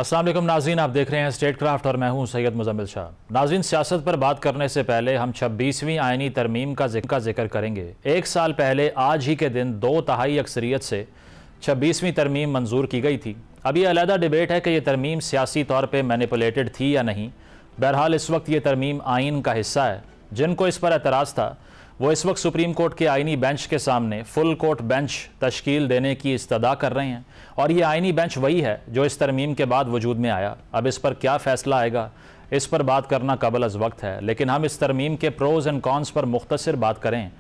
अस्सलाम वालेकुम नाज़रीन, आप देख रहे हैं स्टेट क्राफ्ट और मैं हूं सैयद मुज़म्मिल शाह। नाज़रीन, सियासत पर बात करने से पहले हम 26वीं आइनी तरमीम का जिक्र करेंगे। एक साल पहले आज ही के दिन 2/3 अक्सरियत से 26वीं तरमीम मंजूर की गई थी। अब ये अलहदा डिबेट है कि यह तरमीम सियासी तौर पर मैनिपुलेटेड थी या नहीं। बहरहाल इस वक्त ये तरमीम आइन का हिस्सा है। जिनको इस पर एतराज़ था वो इस वक्त सुप्रीम कोर्ट के आइनी बेंच के सामने फुल कोर्ट बेंच तश्कील देने की इस्तदा कर रहे हैं, और ये आइनी बेंच वही है जो इस तरमीम के बाद वजूद में आया। अब इस पर क्या फ़ैसला आएगा, इस पर बात करना कबल अज़ वक्त है, लेकिन हम इस तरमीम के प्रोज़ एंड कॉन्स पर मुख्तसर बात करें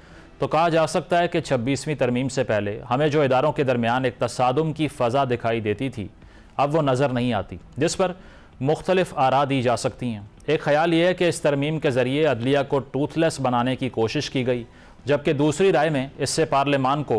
तो कहा जा सकता है कि 26वीं तरमीम से पहले हमें जो इदारों के दरमियान एक तसादुम की फ़ज़ा दिखाई देती थी, अब वो नज़र नहीं आती, जिस पर मुख्तलिफ आरा दी जा सकती हैं। एक ख्याल ये है कि इस तरमीम के ज़रिए अदलिया को टूथलेस बनाने की कोशिश की गई, जबकि दूसरी राय में इससे पार्लियामान को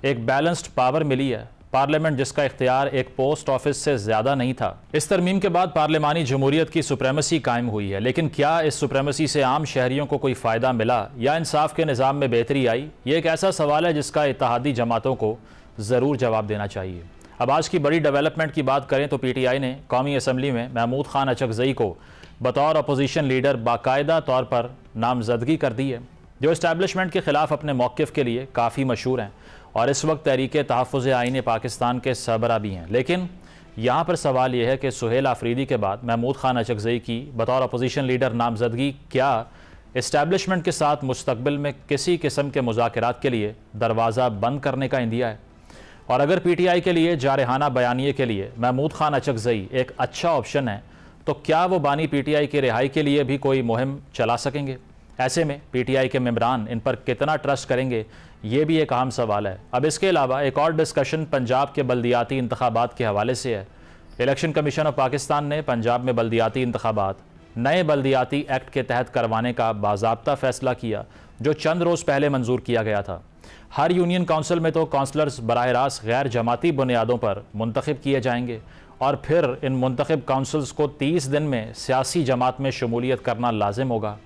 एक बैलेंस्ड पावर मिली है। पार्लियामेंट जिसका इख्तियार एक पोस्ट ऑफिस से ज़्यादा नहीं था। इस तरमीम के बाद पार्लियामानी जमहूरियत की सुप्रेमेसी कायम हुई है, लेकिन क्या इस सुप्रेमेसी से आम शहरियों को कोई फ़ायदा मिला या इंसाफ के निज़ाम में बेहतरी आई? ये एक ऐसा सवाल है जिसका इत्तेहादी जमातों को ज़रूर जवाब देना चाहिए। अब आज की बड़ी डेवलपमेंट की बात करें तो PTI ने कौमी असम्बली में महमूद खान अचकज़ई को बतौर अपोजिशन लीडर बाकायदा तौर पर नामजदगी कर दी है, जो इस्टेब्लिशमेंट के ख़िलाफ़ अपने मौक़िफ़ के लिए काफ़ी मशहूर हैं और इस वक्त तहरीक तहफ़्फ़ुज़ आइन पाकिस्तान के सरबराह भी हैं। लेकिन यहाँ पर सवाल यह है कि सुहेल आफरीदी के बाद महमूद खान अचकज़ई की बतौर अपोजिशन लीडर नामजदगी क्या इस्टेब्लिशमेंट के साथ मुस्तक़बिल में किसी किस्म के मुज़ाकरात के लिए दरवाज़ा बंद करने का इंदिया है? और अगर PTI के लिए जारहाना बयानिए के लिए महमूद खान अचकज़ई एक अच्छा ऑप्शन है, तो क्या वो बानी PTI की रिहाई के लिए भी कोई मुहिम चला सकेंगे? ऐसे में PTI के मेंबरान इन पर कितना ट्रस्ट करेंगे, ये भी एक अहम सवाल है। अब इसके अलावा एक और डिस्कशन पंजाब के बल्दियाती इंतखाबात के हवाले से है। इलेक्शन कमीशन ऑफ पाकिस्तान ने पंजाब में बल्दियाती इंतखाबात नए बल्दियाती एक्ट के तहत करवाने का बाज़ाब्ता फ़ैसला किया, जो चंद रोज़ पहले मंजूर किया गया था। हर यूनियन काउंसिल में तो काउंसलर्स बराह रास्त गैर जमाती बुनियादों पर मुंतखब किए जाएंगे और फिर इन मुंतखब काउंसिल्स को 30 दिन में सियासी जमात में शमूलियत करना लाजिम होगा।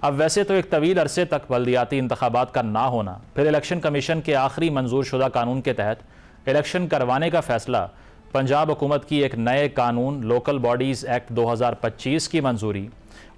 अब वैसे तो एक तवील अरसे तक बल्दियाती इंतखाबात का ना होना, फिर इलेक्शन कमीशन के आखिरी मंजूर शुदा कानून के तहत इलेक्शन करवाने का फ़ैसला, पंजाब हुकूमत की एक नए कानून लोकल बॉडीज़ एक्ट 2025 की मंजूरी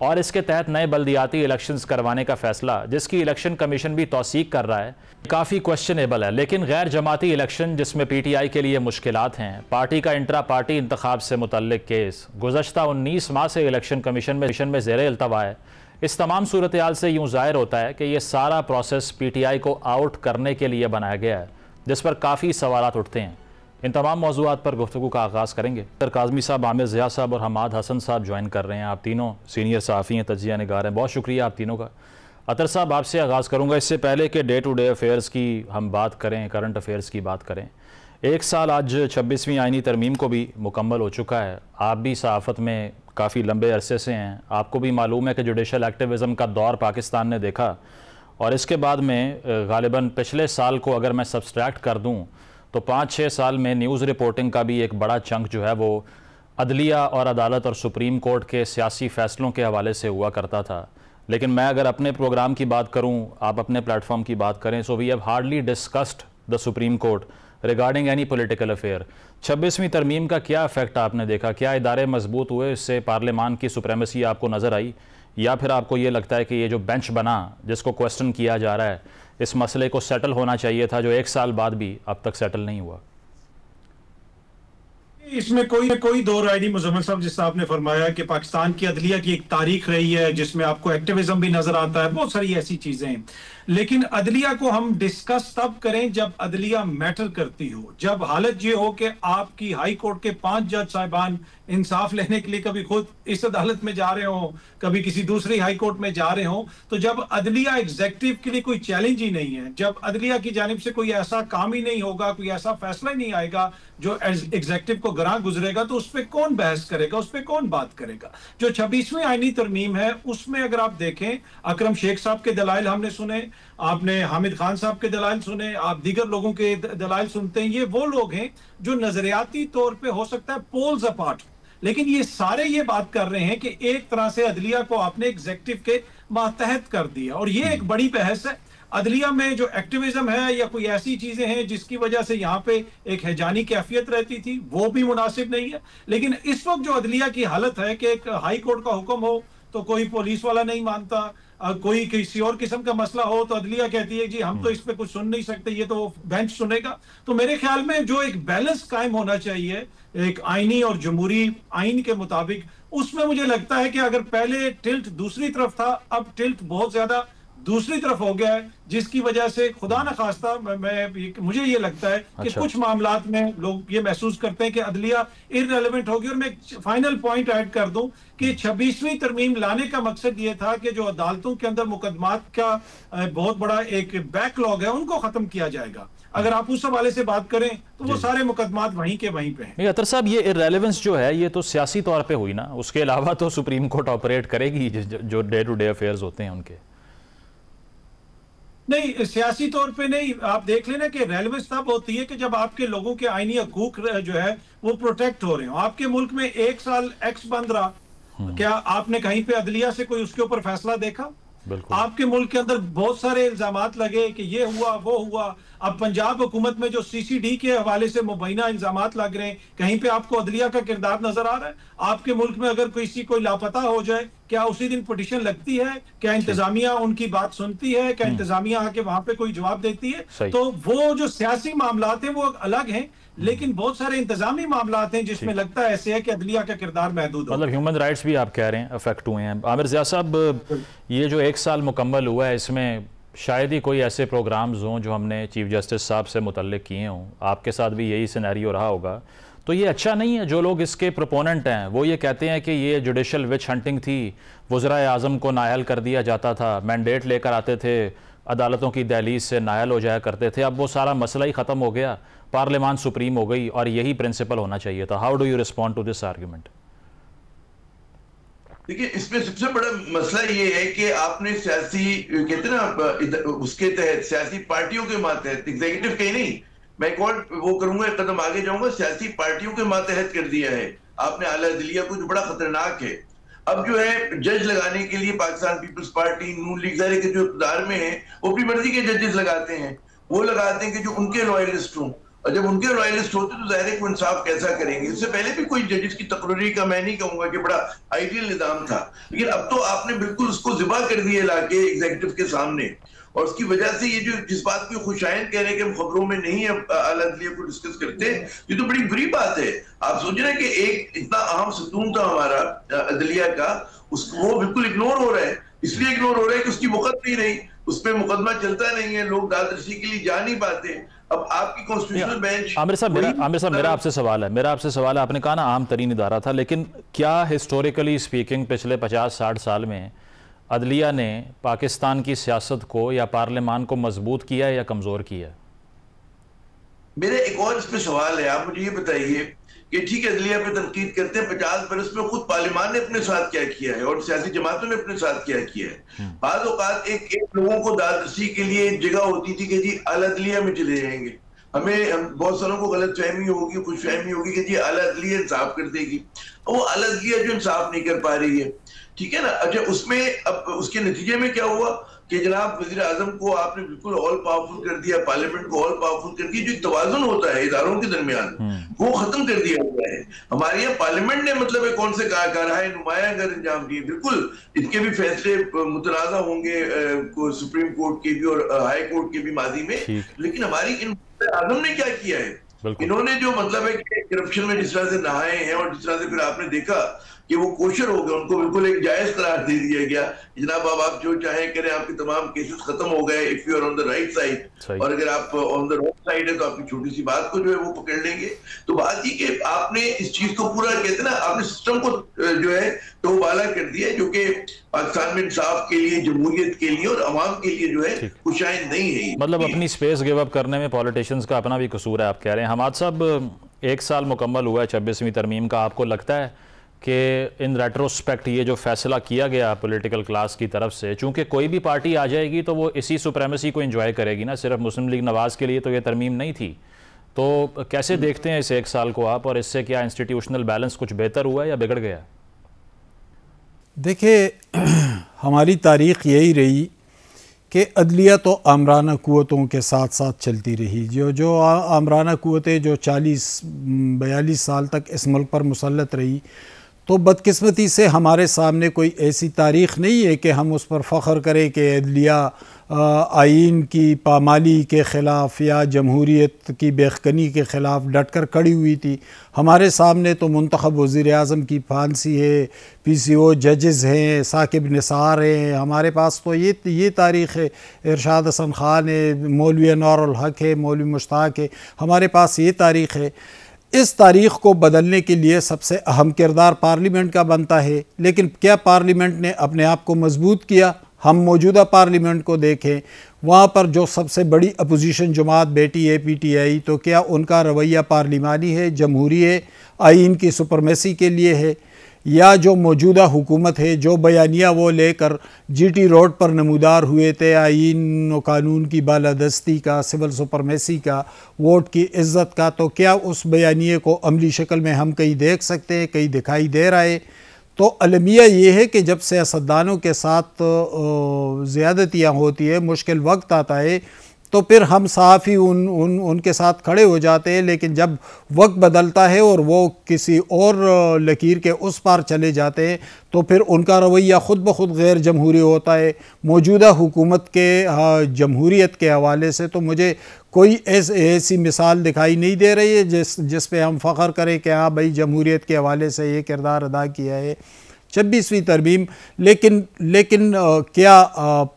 और इसके तहत नए बल्दियाती इलेक्शंस करवाने का फ़ैसला, जिसकी इलेक्शन कमीशन भी तौसीक कर रहा है, काफ़ी क्वेश्चनेबल है। लेकिन गैर जमाती इलेक्शन जिसमें PTI के लिए मुश्किलात हैं, पार्टी का इंट्रा पार्टी इंतखाब से मुतल्लिक केस गुज़श्ता 19 माह से इलेक्शन कमीशन में ज़ेरे इल्तवा है। इस तमाम सूरत हाल से यूँ ज़ाहिर होता है कि ये सारा प्रोसेस PTI को आउट करने के लिए बनाया गया है, जिस पर काफ़ी सवालात उठते हैं। इन तमाम मौज़ूआत पर गुफ्तगू का आगाज़ करेंगे। सर काज़मी साहब, आमिर ज़िया साहब और हमाद हसन साहब ज्वाइन कर रहे हैं। आप तीनों सीनियर सहाफ़ी हैं, तज्ज़िया निगार हैं, बहुत शुक्रिया आप तीनों का। अतर साहब, आपसे आगाज़ करूँगा। इससे पहले कि डे टू डे अफेयर्स की हम बात करें, करंट अफेयर्स की बात करें, एक साल आज 26वीं आइनी तरमीम को भी मुकम्मल हो चुका है। आप भी सहाफ़त में काफ़ी लंबे अरसे से हैं, आपको भी मालूम है कि जुडिशल एक्टिविज़म का दौर पाकिस्तान ने देखा, और इसके बाद में गालिबन पिछले साल को अगर मैं सब्सट्रैक्ट कर दूँ तो 5-6 साल में न्यूज़ रिपोर्टिंग का भी एक बड़ा चंक जो है वो अदलिया और अदालत और सुप्रीम कोर्ट के सियासी फ़ैसलों के हवाले से हुआ करता था। लेकिन मैं अगर अपने प्रोग्राम की बात करूं, आप अपने प्लेटफॉर्म की बात करें, so we have hardly discussed the supreme court regarding any political affair. 26वीं तरमीम का क्या इफेक्ट आपने देखा? क्या इदारे मजबूत हुए? इससे पार्लियामान की सुप्रेमेसी आपको नज़र आई, या फिर आपको ये लगता है कि ये जो बेंच बना जिसको क्वेश्चन किया जा रहा है, इस मसले को सेटल होना चाहिए था, जो एक साल बाद भी अब तक सेटल नहीं हुआ? इसमें कोई दो राय नहीं मुजम्मिल साहब। जिस आपने फरमाया कि पाकिस्तान की अदलिया की एक तारीख रही है जिसमें आपको एक्टिविज्म भी नजर आता है, बहुत सारी ऐसी चीजें हैं, लेकिन अदलिया को हम डिस्कस तब करें जब अदलिया मैटर करती हो, जब हालत ये हो कि आपकी हाई कोर्ट के 5 जज साहिबान इंसाफ लेने के लिए कभी खुद इस अदालत में जा रहे हो, कभी किसी दूसरी हाई कोर्ट में जा रहे हो, तो जब अदलिया एग्जेक्टिव के लिए कोई चैलेंज ही नहीं है, जब अदलिया की जानिब से कोई ऐसा काम ही नहीं होगा, कोई ऐसा फैसला ही नहीं आएगा जो एग्जेक्टिव को गरां गुजरेगा, तो उस पर कौन बहस करेगा, उस पर कौन बात करेगा? जो 26वीं आईनी तरमीम है उसमें अगर आप देखें, अकरम शेख साहब के दलाइल हमने सुने, आपने हामिद खान साहब के दलाइल सुने, आप दीगर लोगों के दलाइल सुनते हैं। ये वो लोग हैं जो नजरियाती तौर पे हो सकता है पोल्स अपार्ट, लेकिन ये सारे ये बात कर रहे हैं कि एक तरह से अदलिया को आपने एग्जेक्टिव के मातहत कर दिया, और ये एक बड़ी बहस है। अदलिया में जो एक्टिविज्म है या कोई ऐसी चीजें हैं जिसकी वजह से यहाँ पे एक हैजानी कैफियत रहती थी, वो भी मुनासिब नहीं है। लेकिन इस वक्त जो अदलिया की हालत है कि एक हाई कोर्ट का हुक्म हो तो कोई पुलिस वाला नहीं मानता, कोई किसी और किस्म का मसला हो तो अदलिया कहती है जी हम तो इस पे कुछ सुन नहीं सकते, ये तो बेंच सुनेगा। तो मेरे ख्याल में जो एक बैलेंस कायम होना चाहिए एक आईनी और जमहूरी आइन के मुताबिक, उसमें मुझे लगता है कि अगर पहले टिल्ट दूसरी तरफ था, अब टिल्ट बहुत ज्यादा दूसरी तरफ हो गया है, जिसकी वजह से खुदा न खास्ता मुझे ये लगता है कि कुछ मामलात में लोग ये महसूस करते हैं कि अदलिया इररेलेवेंट होगी। और मैं एक फाइनल पॉइंट ऐड कर दूं कि 26वीं तरमीम लाने का मकसद ये था कि जो अदालतों के अंदर मुकदमात का बहुत बड़ा एक बैकलॉग है उनको खत्म किया जाएगा। अगर आप उस हवाले से बात करें तो वो सारे मुकदमात वहीं के वहीं पे हैं। अतर साहब, ये इररेलेवेंस जो है ये तो सियासी तौर पे हुई ना, उसके अलावा तो सुप्रीम कोर्ट ऑपरेट करेगी जो डे टू डे अफेयर्स होते हैं उनके। नहीं, सियासी तौर पे नहीं। आप देख लेना कि रेलेवेंस तब होती है कि जब आपके लोगों के आईनी हकूक जो है वो प्रोटेक्ट हो रहे हो। आपके मुल्क में 1 साल एक्स बंद रहा, क्या आपने कहीं पे अदलिया से कोई उसके ऊपर फैसला देखा? आपके मुल्क के अंदर बहुत सारे इल्जामात लगे कि ये हुआ वो हुआ। अब पंजाब हुकूमत में जो CCD के हवाले से मुबैना इल्जामात लग रहे हैं, कहीं पे आपको अदलिया का किरदार नजर आ रहा है? आपके मुल्क में अगर कोई लापता हो जाए, क्या उसी दिन पिटीशन लगती है? क्या इंतजामिया उनकी बात सुनती है? क्या इंतजामिया आके वहां पे कोई जवाब देती है? तो वो जो सियासी मामलात हैं वो अलग हैं, लेकिन बहुत सारे इंतजामी मामलात हैं जिसमें लगता है ऐसे है कि अदलिया का किरदार महदूद है। मतलब ह्यूमन राइट्स भी आप कह रहे हैं अफेक्ट हुए हैं। आमिर ज़िया साहब, ये जो 1 साल मुकम्मल हुआ है, इसमें शायद ही कोई ऐसे प्रोग्राम्स हों जो हमने चीफ जस्टिस साहब से मुतल्लिक किए हों। आपके साथ भी यही सिनेरियो रहा होगा। तो ये अच्छा नहीं है। जो लोग इसके प्रोपोनेंट हैं वो ये कहते हैं कि ये जुडिशल विच हंटिंग थी, वज़राए आज़म को नायल कर दिया जाता था, मैंडेट लेकर आते थे, अदालतों की दहलीज से नायल हो जाया करते थे। अब वो सारा मसला ही ख़त्म हो गया, पार्लियामान सुप्रीम हो गई और यही प्रिंसिपल होना चाहिए था। How do you respond to this argument? देखिए, इसमें सबसे बड़ा मसला ये है कि आपने सियासी कहते ना उसके तहत सियासी पार्टियों के मातहत, एग्जीक्यूटिव के नहीं, मैं एक और वो करूंगा, एक कदम आगे जाऊंगा, सियासी पार्टियों के मातहत कर दिया है आपने आला अदलिया को, जो बड़ा खतरनाक है। अब जो है जज लगाने के लिए पाकिस्तान पीपल्स पार्टी, नून लीग ज़ाहिर के जो इक़्तिदार में है वो अपनी मर्जी के जजेस लगाते हैं। वो लगाते हैं कि जो उनके लॉयलिस्ट हों, और जब उनके लॉयलिस्ट होते तो ज़ाहिर है कि इंसाफ कैसा करेंगे। इससे पहले भी कोई जजेस की तकरीरी का मैं नहीं कहूंगा कि बड़ा आइडियल निज़ाम था, लेकिन अब तो आपने बिल्कुल उसको ज़िबा कर दिया लाके एग्जीक्यूटिव के सामने। और उसकी वजह से ये जो जिस बात को खुशाइन कह रहे हैं कि हम खबरों में नहीं आला अदलिया को डिस्कस करते, ये तो बड़ी बुरी बात है। आप सोच रहे हैं कि एक इतना अहम सतून था हमारा अदलिया का, उसको वो बिल्कुल इग्नोर हो रहा है। इसलिए इग्नोर हो रहा है कि उसकी वक़्त नहीं रही, उस पर मुकदमा चलता नहीं है, लोग दादरसी के लिए जा नहीं पाते। अब आपकी कॉन्स्टिट्यूशनल बेंच। आमिर साहब, मेरा आपसे सवाल है, आपने कहा ना आम तरीन इदारा था, लेकिन क्या हिस्टोरिकली स्पीकिंग पिछले 50-60 साल में अदलिया ने पाकिस्तान की सियासत को या पार्लियामान को मजबूत किया या कमजोर किया? मेरे एक और इस पे सवाल है, आप मुझे ये बताइए कि ठीक है अदलिया पे तनकीद करते हैं, 50 बरस में खुद पार्लियामान ने अपने साथ क्या किया है और सियासी जमातों ने अपने साथ क्या किया है। बाज़ औक़ात एक लोगों को दादरसी के लिए जगह होती थी कि जी आला अदलिया में चले जाएंगे, हमें बहुत सारों को गलत फहमी होगी, खुशफहमी होगी कि जी आला अदलिया इंसाफ कर देगी। वो आला अदलिया जो इंसाफ नहीं कर पा रही है, ठीक है ना। अच्छा, उसमें अब उसके नतीजे में क्या हुआ कि जनाब वज़ीर आज़म को आपने बिल्कुल ऑल पावरफुल कर दिया, पार्लियामेंट को ऑल पावरफुल कर दिया। जो तवाज़ुन होता है इदारों के दरमियान वो खत्म कर दिया हुआ है। हमारे यहाँ पार्लियामेंट ने मतलब कौन से कारहाय नुमाया अगर अंजाम दिए, बिल्कुल इनके भी फैसले मुतनाज़ा होंगे सुप्रीम कोर्ट के भी और हाई कोर्ट के भी माजी में, लेकिन हमारी इन आज़म ने क्या किया है, इन्होंने जो मतलब है कि करप्शन में जिस तरह से नहाए हैं और जिस तरह से फिर आपने देखा कि वो कोशर हो गए, उनको बिल्कुल एक जायज करार दे दिया गया। जनाब अब आप जो चाहें करें, आपके तमाम केसेस खत्म हो गए if you are on the right side, और अगर आप ऑन द रॉन्ग साइड है तो आपकी छोटी सी बात को जो है वो पकड़ लेंगे। तो बात ये कि आपने इस चीज को पूरा कहते हैं ना, आपने सिस्टम को जो है तोबाला कर दिया, जो कि पाकिस्तान में इंसाफ के लिए, जमहूरियत के लिए और अवाम के लिए जो है खुशाइन नहीं है। मतलब अपनी स्पेस गिव अप करने में पॉलिटिशियंस का अपना भी कसूर है, आप कह रहे हैं। हमाद साहब, 1 साल मुकम्मल हुआ है 26वीं तरमीम का, आपको लगता है कि इन रेट्रोस्पेक्ट ये जो फैसला किया गया पॉलिटिकल क्लास की तरफ से, चूंकि कोई भी पार्टी आ जाएगी तो वो इसी सुप्रेमेसी को एंजॉय करेगी ना, सिर्फ मुस्लिम लीग नवाज के लिए तो ये तरमीम नहीं थी, तो कैसे देखते हैं इस 1 साल को आप, और इससे क्या इंस्टीट्यूशनल बैलेंस कुछ बेहतर हुआ या बिगड़ गया? देखिए, हमारी तारीख़ यही रही कि अदलिया तो आमराना क़ुव्वतों के साथ साथ चलती रही। जो आमराना क़ुव्वतें जो 40-42 साल तक इस मुल्क पर मुसल्लत रही, तो बदकिस्मती से हमारे सामने कोई ऐसी तारीख़ नहीं है कि हम उस पर फ़ख्र करें कि अदलिया आइन की पामाली के ख़िलाफ़ या जमहूरियत की बेखनी के ख़िलाफ़ डट कर खड़ी हुई थी। हमारे सामने तो मुंतखब वज़ीर आज़म की फांसी है, PCO जजेज़ हैं, साकिब निसार हैं, हमारे पास तो ये तारीख़ है, इरशाद हसन ख़ान है, मौलवी अनवारुल हक है, मौलवी मुश्ताक है, हमारे पास ये तारीख़ है। इस तारीख़ को बदलने के लिए सबसे अहम किरदार पार्लियामेंट का बनता है, लेकिन क्या पार्लियामेंट ने अपने आप को मजबूत किया? हम मौजूदा पार्लियामेंट को देखें, वहाँ पर जो सबसे बड़ी अपोजिशन जमात बैठी है PTI, तो क्या उनका रवैया पार्लिमानी है, जमहूरी है, आइन की सुपरमेसी के लिए है, या जो मौजूदा हुकूमत है जो बयानिया वो लेकर GT रोड पर नमूदार हुए थे आइन व कानून की बालादस्ती का, सिविल सुपरमेसी का, वोट की इज़्ज़त का, तो क्या उस बयानिए को अमली शक्ल में हम कहीं देख सकते हैं, कहीं दिखाई दे रहा है? तो अलमिया ये है कि जब सियासतदानों के साथ ज़्यादतियाँ होती है, मुश्किल वक्त आता है, तो फिर हम साफ़ी उनके साथ खड़े हो जाते हैं, लेकिन जब वक्त बदलता है और वो किसी और लकीर के उस पार चले जाते हैं, तो फिर उनका रवैया ख़ुद ब खुद गैर जमहूरी होता है। मौजूदा हुकूमत के जमहूरियत के हवाले से तो मुझे कोई ऐसी मिसाल दिखाई नहीं दे रही है जिस पे हम फ़ख्र करें कि हाँ भाई जमहूरियत के हवाले से ये किरदार अदा किया है 26वीं तरमीम। लेकिन क्या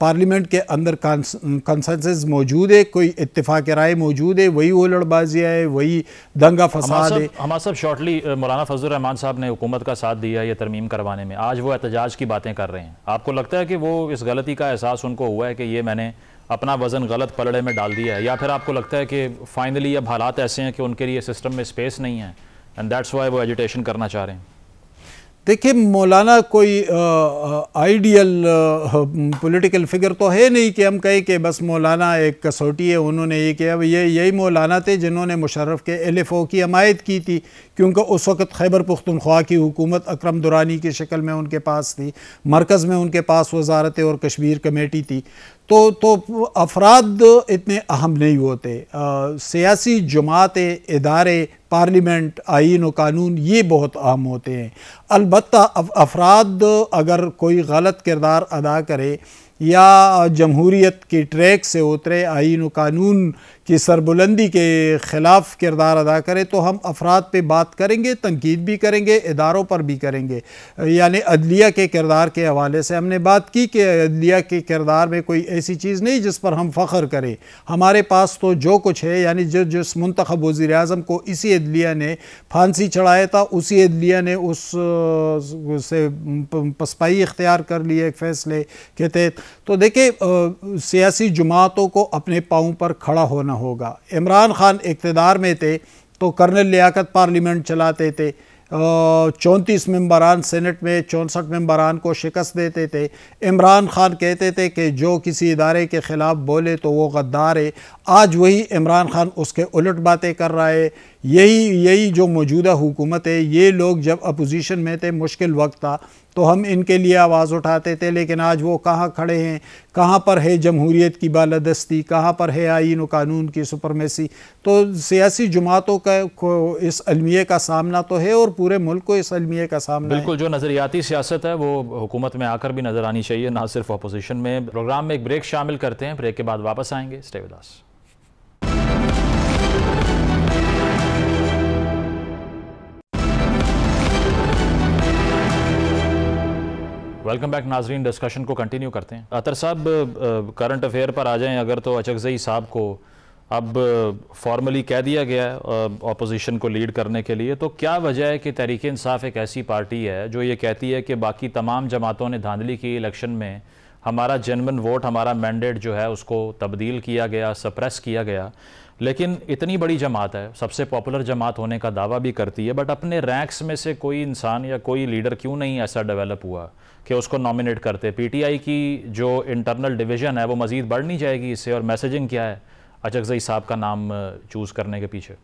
पार्लियामेंट के अंदर कंसेंसस मौजूद है, कोई इत्तेफाक राय मौजूद है? वही हुल्लड़बाजियाँ है, वही दंगा फसाद है। हमारा सब शॉर्टली मौलाना फजलुर रहमान साहब ने हुकूमत का साथ दिया ये तरमीम करवाने में, आज वो एहतजाज की बातें कर रहे हैं। आपको लगता है कि वो इस गलती का एहसास उनको हुआ है कि ये मैंने अपना वज़न गलत पलड़े में डाल दिया है, या फिर आपको लगता है कि फाइनली अब हालात ऐसे हैं कि उनके लिए सिस्टम में स्पेस नहीं है एंड दैट्स वाई वो एजुटेशन करना चाह रहे हैं? देखिए, मौलाना कोई आइडियल पॉलिटिकल फिगर तो है नहीं कि हम कहें कि बस मौलाना एक कसौटी है, उन्होंने ये किया। यही मौलाना थे जिन्होंने मुशर्रफ के LFO की हमायत की थी, क्योंकि उस वक़्त खैबर पुख्तनख्वा की हुकूमत अकरम दुरानी की शक्ल में उनके पास थी, मरकज़ में उनके पास वजारत और कश्मीर कमेटी थी। तो अफराद इतने अहम नहीं होते। सियासी जमातें, इदारे, पार्लियामेंट, आइन व कानून ये बहुत अहम होते हैं। अलबत्ता अफराद अगर कोई गलत किरदार अदा करे या जमहूरियत की ट्रैक से उतरे, आइन व कानून की सरबुलंदी के ख़िलाफ़ किरदार अदा करे, तो हम अफराद पे बात करेंगे, तनकीद भी करेंगे, इदारों पर भी करेंगे। यानी अदलिया के किरदार के हवाले से हमने बात की कि अदलिया के किरदार में कोई ऐसी चीज़ नहीं जिस पर हम फ़ख्र करें। हमारे पास तो जो कुछ है, यानी जिस मुंतखब वज़ीर आज़म को इसी अदलिया ने फांसी चढ़ाया था, उसी अदलिया ने उससे पसपाई इख्तियार कर ली एक फ़ैसले के तहत। तो देखिए, सियासी जमातों को अपने पाँव पर खड़ा होना होगा। इमरान खान इक़्तिदार में थे तो कर्नल लियाकत पार्लियामेंट चलाते थे, 34 मेंबरान सेनेट में 64 मेंबरान को शिकस्त देते थे। इमरान खान कहते थे कि जो किसी इदारे के ख़िलाफ़ बोले तो वो गद्दार है। आज वही इमरान खान उसके उलट बातें कर रहा है। यही जो मौजूदा हुकूमत है, ये लोग जब अपोजिशन में थे, मुश्किल वक्त था, तो हम इनके लिए आवाज़ उठाते थे, लेकिन आज वो कहाँ खड़े हैं? कहाँ पर है जमहूरियत की बालादस्ती? कहाँ पर है आइन व कानून की सुपरमेसी? तो सियासी जमातों को इस अलमिये का सामना तो है और पूरे मुल्क को इस अलमिये का सामना बिल्कुल है। जो नज़रियाती सियासत है वो हुकूमत में आकर भी नज़र आनी चाहिए, ना सिर्फ अपोजिशन में। प्रोग्राम में एक ब्रेक शामिल करते हैं, ब्रेक के बाद वापस आएंगे। Stay with us. Welcome back नाजरीन, डिस्कशन को कंटिन्यू करते हैं। अतर साहब, करंट अफेयर पर आ जाएं अगर, तो अचकज़ई साहब को अब फॉर्मली कह दिया गया है अपोजिशन को लीड करने के लिए, तो क्या वजह है कि तहरीक इंसाफ एक ऐसी पार्टी है जो ये कहती है कि बाकी तमाम जमातों ने धांधली की इलेक्शन में, हमारा जेन्युइन वोट, हमारा मैंडेट जो है उसको तब्दील किया गया, सप्रेस किया गया, लेकिन इतनी बड़ी जमात है, सबसे पॉपुलर जमात होने का दावा भी करती है, बट अपने रैंक्स में से कोई इंसान या कोई लीडर क्यों नहीं ऐसा डेवलप हुआ कि उसको नॉमिनेट करते? PTI की जो इंटरनल डिवीज़न है वो मज़ीद बढ़ नहीं जाएगी इससे? और मैसेजिंग क्या है अचकज़ई साहब का नाम चूज़ करने के पीछे?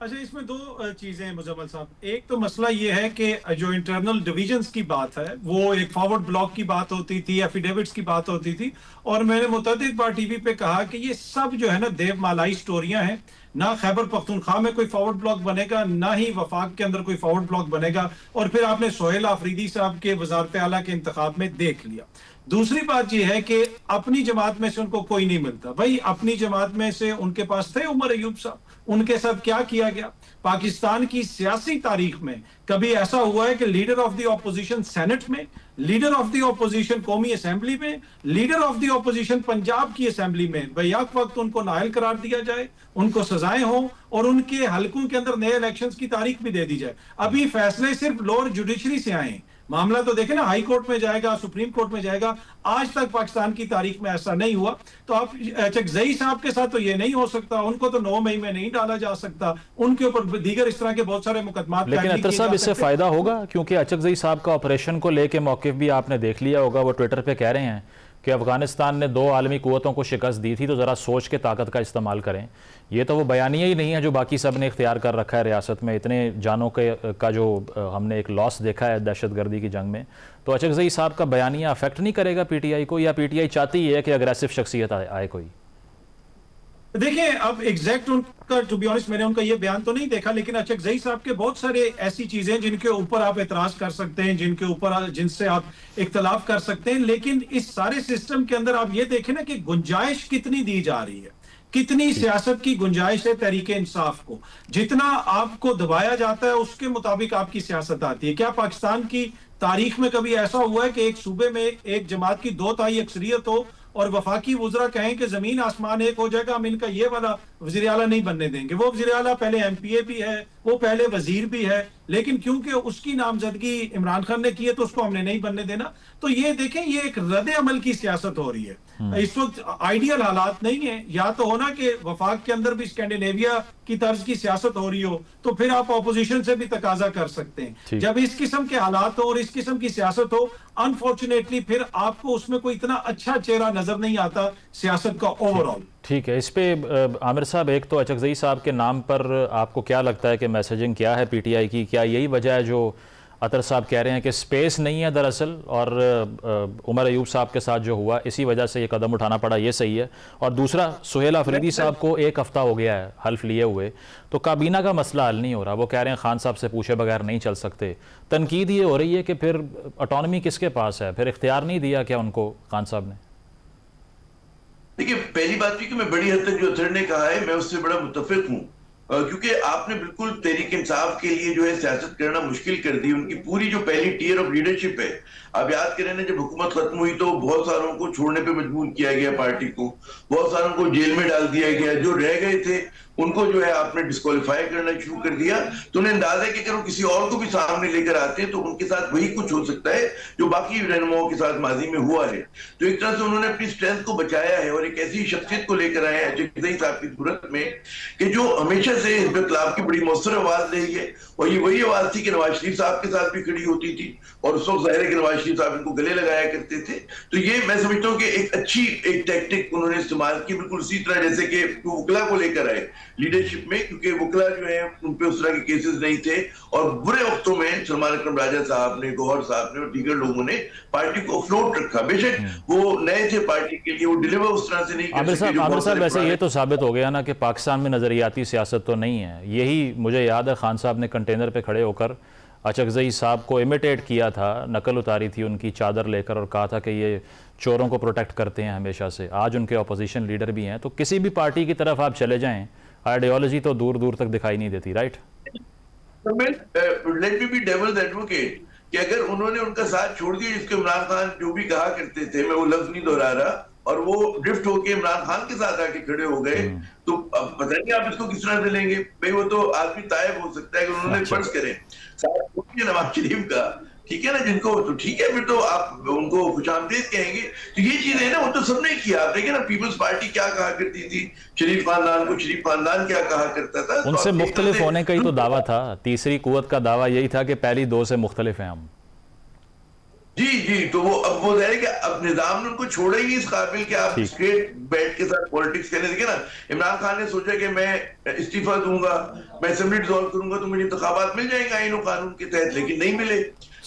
अच्छा, इसमें दो चीजें हैं मुजम्मल साहब। एक तो मसला ये है कि जो इंटरनल डिविजन्स की बात है, वो एक फॉरवर्ड ब्लॉक की बात होती थी, एफिडेविट्स की बात होती थी, और मैंने मुतअद्दिद बार टीवी पे कहा कि ये सब जो है ना देवमालाई स्टोरियां हैं। ना खैबर पख्तूनख्वा में कोई फॉरवर्ड ब्लॉक बनेगा, ना ही वफाक के अंदर कोई फॉरवर्ड ब्लॉक बनेगा। और फिर आपने सोहेल आफरीदी साहब के वजारत आला के इंतखाब में देख लिया। दूसरी बात यह है कि अपनी जमात में से उनको कोई नहीं मिलता। भाई अपनी जमात में से उनके पास थे उमर अयूब साहब, उनके साथ क्या किया गया? पाकिस्तान की सियासी तारीख में कभी ऐसा हुआ है कि leader of the opposition senate में, लीडर ऑफ द ऑपोजिशन कौमी असेंबली में, leader of the opposition Punjab की असेंबली में बेयाक वक्त उनको नाअहल करार दिया जाए, उनको सजाएं हों और उनके हलकों के अंदर नए इलेक्शंस की तारीख भी दे दी जाए। अभी फैसले सिर्फ लोअर जुडिशरी से आए। मामला तो देखें ना, हाई कोर्ट में जाएगा, सुप्रीम कोर्ट में जाएगा। आज तक पाकिस्तान की तारीख में ऐसा नहीं हुआ। तो आप चकजई साहब के साथ तो ये नहीं हो सकता, उनको तो 9 मई में नहीं डाला जा सकता, उनके ऊपर दीगर इस तरह के बहुत सारे मुकदमा। लेकिन अतर साहब इससे फायदा होगा, क्योंकि अचकजई साहब का ऑपरेशन को लेके मौक़िफ़ भी आपने देख लिया होगा। वो ट्विटर पे कह रहे हैं कि अफगानिस्तान ने 2 आलमी कुव्वतों को शिकस्त दी थी, तो ज़रा सोच के ताकत का इस्तेमाल करें। ये तो वो बयानिया ही नहीं है जो बाकी सब ने इख्तियार कर रखा है रियासत में। इतने जानों का जो हमने एक लॉस देखा है दहशतगर्दी की जंग में, तो अचकजई साहब का बयानिया अफेक्ट नहीं करेगा पीटीआई को, या पीटीआई चाहती है कि अग्रेसिव शख्सियत आए कोई? देखिए, अब एग्जैक्ट उनका टू बी ऑनेस्ट मैंने उनका ये बयान तो नहीं देखा, लेकिन अचकजई साहब के बहुत सारे ऐसी चीजें जिनके ऊपर आप एतराज कर सकते हैं, जिनसे आप इख्तलाफ कर सकते हैं। लेकिन इस सारे सिस्टम के अंदर आप ये देखें ना कि गुंजाइश कितनी दी जा रही है, कितनी सियासत की गुंजाइश है तहरीके इंसाफ को। जितना आपको दबाया जाता है उसके मुताबिक आपकी सियासत आती है। क्या पाकिस्तान की तारीख में कभी ऐसा हुआ है कि एक सूबे में एक जमात की 2/3 अक्सरियत हो और वफाकी वुज़रा कहें कि जमीन आसमान एक हो जाएगा, हम इनका ये वाला वज़ीर आला नहीं बनने देंगे? वो वज़ीर आला पहले एमपीए भी है, वो पहले वजीर भी है, लेकिन क्योंकि उसकी नामजदगी इमरान खान ने की है तो उसको हमने नहीं बनने देना। तो ये देखें, ये एक रद्द अमल की सियासत हो रही है। इस वक्त आइडियल हालात नहीं है। या तो होना कि वफाक के अंदर भी स्कैंडिनेविया की तर्ज की सियासत हो रही हो, तो फिर आप ऑपोजिशन से भी तकाजा कर सकते हैं। जब इस किस्म के हालात हो और इस किस्म की सियासत हो, अनफॉर्चुनेटली फिर आपको उसमें कोई इतना अच्छा चेहरा नजर नहीं आता सियासत का ओवरऑल। ठीक है, इस पे आमिर साहब, एक तो अचकजई साहब के नाम पर आपको क्या लगता है कि मैसेजिंग क्या है पीटीआई की? क्या यही वजह है जो अतर साहब कह रहे हैं कि स्पेस नहीं है दरअसल, और उमर अयूब साहब के साथ जो हुआ इसी वजह से ये कदम उठाना पड़ा, ये सही है? और दूसरा, सोहेल आफरीदी साहब को 1 हफ्ता हो गया है हल्फ लिए हुए, तो काबीना का मसला हल नहीं हो रहा। वो कह रहे हैं खान साहब से पूछे बगैर नहीं चल सकते। तनकीद ये हो रही है कि फिर ऑटोनॉमी किसके पास है? फिर इख्तियार नहीं दिया क्या उनको खान साहब ने? देखिए, पहली बात की मैं बड़ी हद तक जो अतर ने कहा है मैं उससे बड़ा मुत्तफिक हूँ, क्योंकि आपने बिल्कुल तहरीक इंसाफ के लिए जो है सियासत करना मुश्किल कर दी। उनकी पूरी जो पहली टीयर ऑफ लीडरशिप है, आप याद करें ना, जब हुकूमत खत्म हुई तो बहुत सारों को छोड़ने पे मजबूर किया गया पार्टी को, बहुत सारों को जेल में डाल दिया गया। जो रह गए थे उनको जो है आपने डिस्क्वालीफाई करना शुरू कर दिया। तो उन्हें अंदाजा है कि अगर वो किसी और को भी सामने लेकर आते हैं तो उनके साथ वही कुछ हो सकता है जो बाकी रहनुमाओं के साथ माजी में हुआ है। तो एक तरह से उन्होंने अपनी स्ट्रेंथ को बचाया है और एक ऐसी शख्सियत को लेकर आए हैं अचकजई साहब की सूरत में कि जो हमेशा से हिज़्ब इख्तिलाफ की बड़ी मौसर आवाज रही है, और ये वही आवाज थी कि नवाज शरीफ साहब के साथ भी खड़ी होती थी, और उस वक्त जाहिर है कि नवाज शरीफ साहब इनको गले लगाया करते थे। तो ये मैं समझता हूँ कि एक अच्छी एक टैक्टिक उन्होंने इस्तेमाल की, बिल्कुल उसी तरह जैसे कि वकला को लेकर आए लीडरशिप में, क्योंकि वकला जो है उन पे उस तरह के केसेस नहीं थे, और बुरे वक्तों में सलमान अकरम राजा साहब ने, गौहर साहब ने और दीगर लोगों ने पार्टी को अफ्लोट रखा। बेशक वो नए थे पार्टी के लिए, वो डिलीवर उस तरह से नहीं कर सके। आमिर साहब, वैसे ये तो साबित हो गया ना कि पाकिस्तान में नजरियाती सियासत तो नहीं है। यही मुझे याद है खान साहब ने कंटेनर पे खड़े होकर अचकजई साहब को इमिटेट किया था, नकल उतारी थी उनकी चादर लेकर और कहा था कि ये चोरों को प्रोटेक्ट करते हैं हमेशा से। आज उनके अपोजिशन लीडर भी हैं। तो किसी भी पार्टी की तरफ आप चले जाएं, आइडियोलॉजी तो दूर दूर तक दिखाई नहीं देती, right? Let me be devil's advocate कि अगर उन्होंने उनका साथ छोड़ दिया, जिसको इमरान खान जो भी कहा करते थे, मैं वो लफ्ज नहीं दोहरा रहा, और वो ड्रिफ्ट होके इमरान खान के साथ आके खड़े हो गए, तो अब पता नहीं आप इसको किस तरह से लेंगे। भाई वो तो आदमी तायब हो सकता है कि उन्होंने फर्ज करें साथ नवाज शरीफ का, ठीक है ना, जिनको तो ठीक है, फिर तो आप उनको खुशामदीद कहेंगे। तो ये चीज है ना, वो तो सबने किया। आप देखिए ना, पीपल्स पार्टी क्या कहा करती थी, शरीफ खानदान को शरीफ खानदान क्या कहा करता था। उनसे तो मुख्तलिफ होने का ही तो दावा था। तीसरी कुव्वत का दावा यही था कि पहली 2 से मुख्तलिफ हैं हम। जी जी, तो वो अब वो है कि अब निजाम ने उनको छोड़ा ही नहीं इस काबिल कि आप स्ट्रेट बैठ के साथ पॉलिटिक्स करने। देखिए ना, इमरान खान ने सोचा कि मैं इस्तीफा दूंगा, मैं असेंबली डिसॉल्व करूंगा तो मुझे इंतखाबात मिल जाएंगे आईन और कानून के तहत, लेकिन नहीं मिले।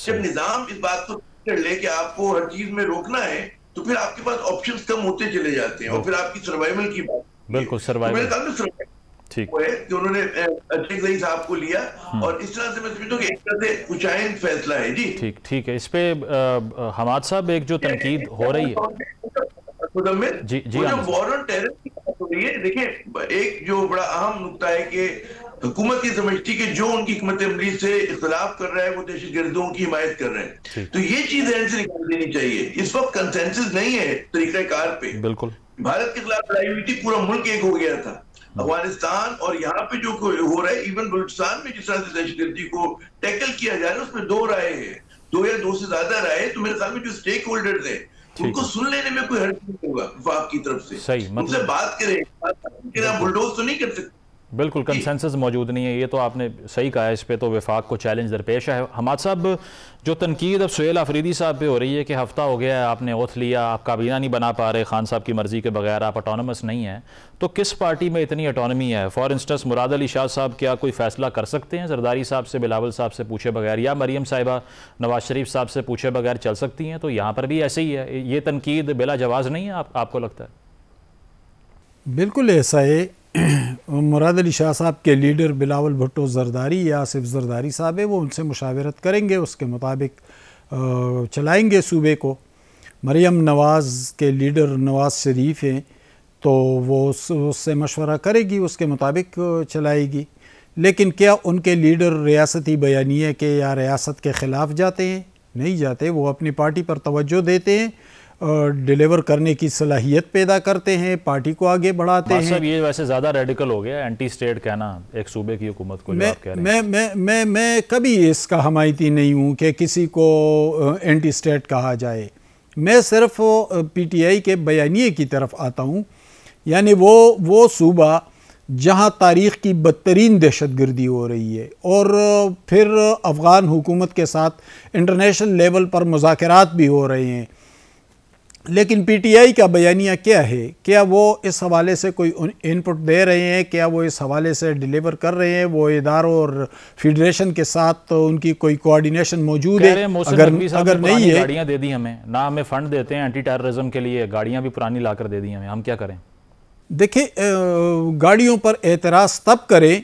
जब निजाम इस बात को कर ले कि आपको हर चीज में रोकना है, तो फिर आपके पास ऑप्शंस कम होते चले जाते हैं और फिर आपकी सर्वाइवल की बात। बिल्कुल सर्वाइवल ठीक वो है कि उन्होंने अतीक ज़ई साहब को लिया और इस तरह से मैं समझता हूं कि एक तरह से कुचाइन फैसला है। जी ठीक है। इस पे हमाद साहब एक जो तनकीद हो रही है जी जी, जो वॉर ऑन टेरर की बात हो रही है, देखिए एक जो बड़ा अहम नुकता है कि हुकूमत ये समझती कि जो उनकी हिकमत अमली से इख्तलाफ कर रहा है वो दहशतगर्दों की हिमायत कर रहे हैं, तो ये चीज हैंड से निकाल देनी चाहिए। इस वक्त कंसेंसस नहीं है तरीकाकार पे। बिल्कुल, भारत के खिलाफ लड़ाई हुई थी, पूरा मुल्क एक हो गया था। अफगानिस्तान और यहाँ पे जो हो रहा है, इवन बलूचिस्तान में जिस तरह से दहशतगर्दी को टैकल किया जा रहा है, उसमें दो राय है, दो या दो से ज्यादा राय है। तो मेरे ख्याल में जो स्टेक होल्डर्स है उनको सुन लेने में कोई हर्ज नहीं होगा वफाक की तरफ से। सही, उनसे बात करें, बुलडोज तो नहीं कर सकते। बिल्कुल कंसेंसस मौजूद नहीं है, ये तो आपने सही कहा। इस पे तो वफाक को चैलेंज दरपेश है। हमाद साहब, जो तनकीद अब सुहेल आफरीदी साहब पे हो रही है कि हफ्ता हो गया है आपने ओथ लिया, आप काबीना नहीं बना पा रहे खान साहब की मर्जी के बगैर, आप ऑटोनमस नहीं है, तो किस पार्टी में इतनी ऑटोनमी है? फॉर इंस्टेंस मुराद अली शाह साहब क्या कोई फैसला कर सकते हैं जरदारी साहब से, बिलावल साहब से पूछे बगैर, या मरीम साहिबा नवाज शरीफ साहब से पूछे बगैर चल सकती हैं? तो यहाँ पर भी ऐसे ही है, ये तनकीद बिला जवाज़ नहीं है आपको लगता है? बिल्कुल ऐसा है। मुराद अली शाह साहब के लीडर बिलावल भुट्टो जरदारी या आसिफ जरदारी साहब है, वो उनसे मुशावरत करेंगे, उसके मुताबिक चलाएंगे सूबे को। मरीम नवाज़ के लीडर नवाज़ शरीफ हैं, तो वो उससे मशवरा करेगी, उसके मुताबिक चलाएगी। लेकिन क्या उनके लीडर रियासती बयानिए के या रियासत के ख़िलाफ़ जाते हैं? नहीं जाते। वो अपनी पार्टी पर तवज्जो देते हैं, डिलीवर करने की सलाहियत पैदा करते हैं, पार्टी को आगे बढ़ाते हैं। ये वैसे ज़्यादा रेडिकल हो गया एंटी स्टेट कहना एक सूबे की हुकूमत को। मैं कभी इसका हमायती नहीं हूँ कि किसी को एंटी स्टेट कहा जाए। मैं सिर्फ पीटीआई के बयानिए की तरफ आता हूँ, यानी वो सूबा जहाँ तारीख़ की बदतरीन दहशतगर्दी हो रही है और फिर अफ़गान हुकूमत के साथ इंटरनेशनल लेवल पर मुज़ाकरात भी हो रहे हैं। लेकिन पीटीआई का बयानिया क्या है? क्या वो इस हवाले से कोई इनपुट दे रहे हैं? क्या वो इस हवाले से डिलीवर कर रहे हैं? वो इदारों और फेडरेशन के साथ तो उनकी कोई कोऑर्डिनेशन मौजूद है? अगर नहीं है, गाड़ियाँ दे दी हमें ना, हमें फंड देते हैं एंटी टेररिज्म के लिए, गाड़ियाँ भी पुरानी लाकर दे दी हमें, हम क्या करें? देखिए, गाड़ियों पर एतराज़ तब करें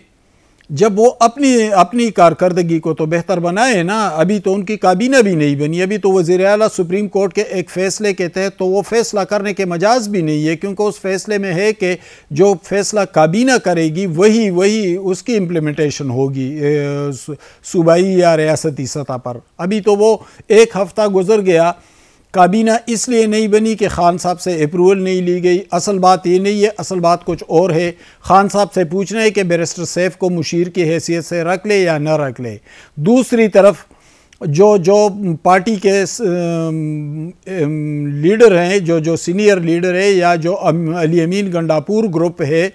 जब वो अपनी कारकर्दगी को तो बेहतर बनाए ना। अभी तो उनकी काबीना भी नहीं बनी, अभी तो वज़ीर आला सुप्रीम कोर्ट के एक फ़ैसले के तहत तो वो फ़ैसला करने के मजाज भी नहीं है, क्योंकि उस फैसले में है कि जो फ़ैसला काबीना करेगी वही उसकी इम्प्लीमेंटेशन होगी सूबाई या रियासती सतह पर। अभी तो वो एक हफ़्ता गुजर गया, काबीना इसलिए नहीं बनी कि खान साहब से अप्रूवल नहीं ली गई। असल बात ये नहीं है, असल बात कुछ और है। खान साहब से पूछना है कि बैरिस्टर सैफ को मुशीर की हैसियत से रख ले या न रख ले। दूसरी तरफ जो पार्टी के लीडर हैं, जो सीनियर लीडर है या जो अली अमीन गंडापुर ग्रुप है,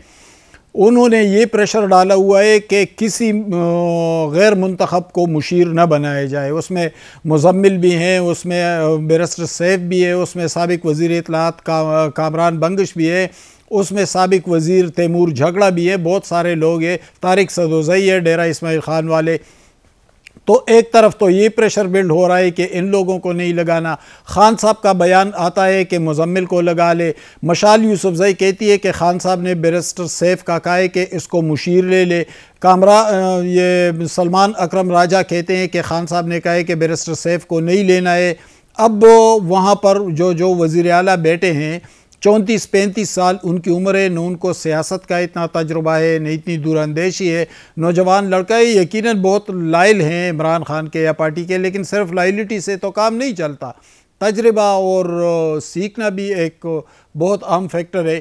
उन्होंने ये प्रेशर डाला हुआ है कि किसी गैर मुंतखब को मुशीर न बनाया जाए। उसमें मुजम्मिल भी हैं, उसमें बैरिस्टर सैफ भी है, उसमें साबिक वज़ीर इत्तलात कामरान बंगश भी है, उसमें साबिक वज़ीर तैमूर झगड़ा भी है, बहुत सारे लोग हैं, तारिक सदोज़ई है, डेरा इस्माइल खान वाले। तो एक तरफ तो ये प्रेशर बिल्ड हो रहा है कि इन लोगों को नहीं लगाना। खान साहब का बयान आता है कि मुजम्मिल को लगा ले। मशाल यूसुफजई कहती है कि खान साहब ने बैरिस्टर सैफ का कहा है कि इसको मुशीर ले ले। ये सलमान अकरम राजा कहते हैं कि खान साहब ने कहा है कि बैरिस्टर सैफ को नहीं लेना है। अब वहाँ पर जो वज़ीर आला बैठे हैं, 34-35 साल उनकी उम्र है, न उनको सियासत का इतना तजुर्बा है, न इतनी दूरअंदेशी है। नौजवान लड़का है, यकीनन बहुत लाइल हैं इमरान खान के या पार्टी के, लेकिन सिर्फ लाइलिटी से तो काम नहीं चलता। तजर्बा और सीखना भी एक बहुत अहम फैक्टर है।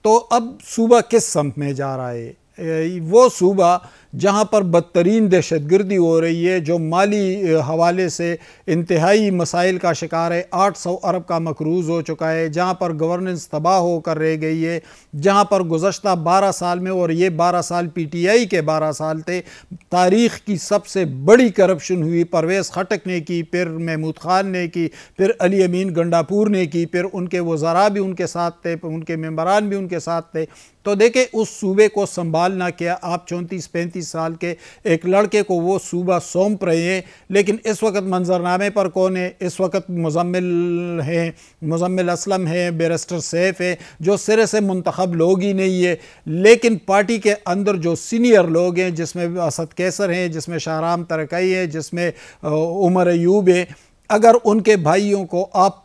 तो अब सूबा किस सम्त में जा रहा है? वो सूबा जहाँ पर बदतरीन दहशतगर्दी हो रही है, जो माली हवाले से इंतहाई मसाइल का शिकार है, 800 अरब का मकरूज़ हो चुका है, जहाँ पर गवर्नेंस तबाह होकर रह गई है, जहाँ पर गुज़श्ता 12 साल में, और ये 12 साल PTI के 12 साल थे, तारीख़ की सबसे बड़ी करप्शन हुई। परवेज़ खटक ने की, फिर महमूद ख़ान ने की, फिर अली अमीन गंडापुर ने की, फिर उनके वज़रा भी उनके साथ थे, उनके मेंबरान भी उनके साथ थे। तो देखें, उस सूबे को संभालना क्या, आप 34-35 साल के एक लड़के को वो सूबा सौंप रहे हैं। लेकिन इस वक्त मंजरनामे पर कौन है? इस वक्त मुजम्मिल हैं, मुजम्मिल असलम है, बैरिस्टर सैफ है, जो सिरे से मुंतखब लोग ही नहीं है। लेकिन पार्टी के अंदर जो सीनियर लोग हैं, जिसमें असद कैसर हैं, जिसमें शाहराम तरकई है, जिसमें उमर अयूब है, अगर उनके भाइयों को आप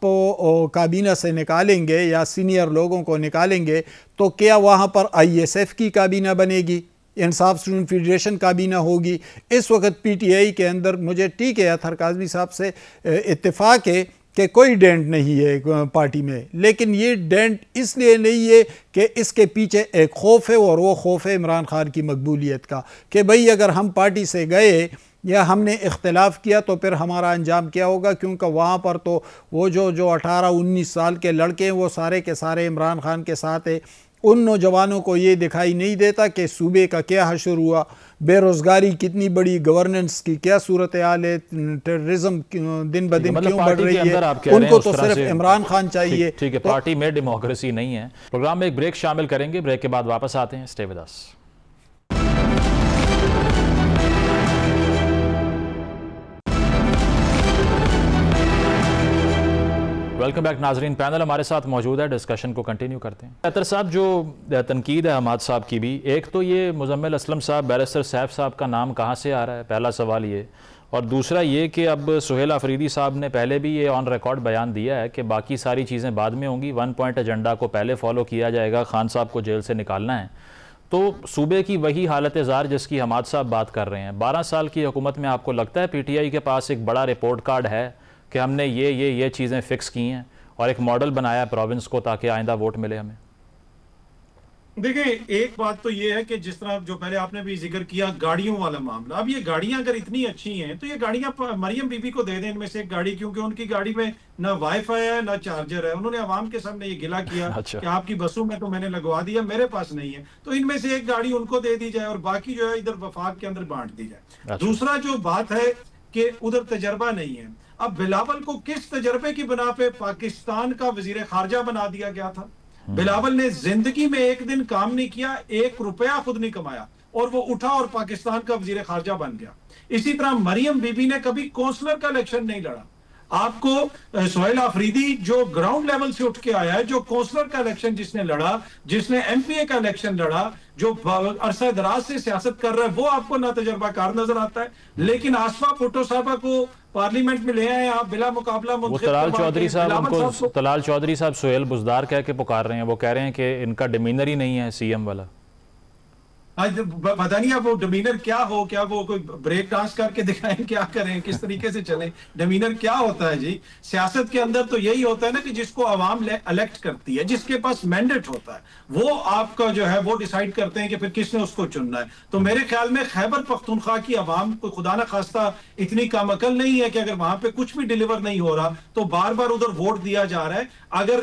काबीना से निकालेंगे या सीनियर लोगों को निकालेंगे, तो क्या वहाँ पर ISF की काबीना बनेगी? इंसाफ स्टूडेंट फेडरेशन काबीना होगी? इस वक्त PTI के अंदर मुझे ठीक है अतहर काज़मी साहब से इत्तेफाक है कि कोई डेंट नहीं है पार्टी में, लेकिन ये डेंट इसलिए नहीं है कि इसके पीछे एक खौफ है, और वो खौफ है इमरान खान की मकबूलियत का, कि भाई अगर हम पार्टी से गए या हमने इख्तिलाफ़ किया तो फिर हमारा अंजाम क्या होगा। क्योंकि वहाँ पर तो वो जो 18-19 साल के लड़के हैं, वो सारे के सारे इमरान खान के साथ है। उन नौजवानों को ये दिखाई नहीं देता कि सूबे का क्या हशर हुआ, बेरोज़गारी कितनी बड़ी, गवर्नेंस की क्या सूरत हाल है, टेररिज्म दिन ब दिन क्यों बढ़ रही है। उनको तो सिर्फ इमरान खान चाहिए। ठीक है, पार्टी में डेमोक्रेसी नहीं है। प्रोग्राम में एक ब्रेक शामिल करेंगे, ब्रेक के बाद वापस आते हैं। Stay with us. Welcome back नाजरीन। पैनल हमारे साथ मौजूद है, डिस्कशन को कंटिन्यू करते हैं। अतर साहब, जो तनकीद है हमाद साहब की भी, एक तो ये मुजम्मिल असलम साहब, बैरिस्टर सैफ साहब का नाम कहाँ से आ रहा है, पहला सवाल ये। और दूसरा ये कि अब सुहेल अफरीदी साहब ने पहले भी ये ऑन रिकॉर्ड बयान दिया है कि बाकी सारी चीज़ें बाद में होंगी, 1 पॉइंट एजेंडा को पहले फॉलो किया जाएगा, खान साहब को जेल से निकालना है। तो सूबे की वही हालत ज़ार जिसकी हमाद साहब बात कर रहे हैं। 12 साल की हुकूमत में आपको लगता है PTI के पास एक बड़ा रिपोर्ट कार्ड है कि हमने ये चीज़ें फ़िक्स की हैं और एक मॉडल बनाया प्रोविंस को ताकि आइंदा वोट मिले हमें? देखिए, एक बात तो ये है कि जिस तरह जो पहले आपने भी जिक्र किया गाड़ियों वाला मामला, अब ये गाड़ियां अगर इतनी अच्छी हैं तो ये गाड़ियां मरियम बीबी को दे दें इनमें से एक गाड़ी, क्योंकि उनकी गाड़ी में ना वाईफाई है ना चार्जर है। उन्होंने आवाम के सामने ये गिला किया अच्छा। कि आपकी बसों में तो मैंने लगवा दिया, मेरे पास नहीं है, तो इनमें से एक गाड़ी उनको दे दी जाए और बाकी जो है इधर वफाक के अंदर बांट दी जाए। अच्छा। दूसरा जो बात है कि उधर तजर्बा नहीं है। अब बिलावल को किस तजर्बे की बिना पे पाकिस्तान का वजीर खारजा बना दिया गया था? बिलावल ने जिंदगी में एक दिन काम नहीं किया, 1 रुपया खुद नहीं कमाया, और वो उठा और पाकिस्तान का वजीर खारजा बन गया। इसी तरह मरियम बीबी ने कभी काउंसलर का इलेक्शन नहीं लड़ा। आपको सुहेल अफरीदी जो ग्राउंड लेवल से उठ के आया है, जो काउंसलर का इलेक्शन जिसने लड़ा, जिसने MPA का इलेक्शन लड़ा, जो अरसा दराज से सियासत कर रहा है, वो आपको ना तजर्बाकार नजर आता है। लेकिन आसफा भुट्टो साहबा को पार्लियामेंट में ले आए आप बिला मुकाबला। तलाल चौधरी साहब, उनको तलाल चौधरी साहब सुहेल बुजदार कह के पुकार रहे हैं। वो कह रहे हैं कि इनका डिमीनर ही नहीं है CM वाला। पता नहीं अब वो डिमीनर क्या हो, क्या वो कोई ब्रेक डांस करके दिखाएं, क्या करें, किस तरीके से चलें। डिमीनर क्या होता है जी? सियासत के अंदर तो यही होता है ना कि जिसको आवाम इलेक्ट करती है, जिसके पास मैंडेट होता है, वो आपका जो है वो डिसाइड करते हैं कि फिर किसने उसको चुनना है। तो मेरे ख्याल में खैबर पख्तूनख्वा की आवाम को खुदा ना खास्ता इतनी कामअकल नहीं है कि अगर वहां पे कुछ भी डिलीवर नहीं हो रहा तो बार बार उधर वोट दिया जा रहा है। अगर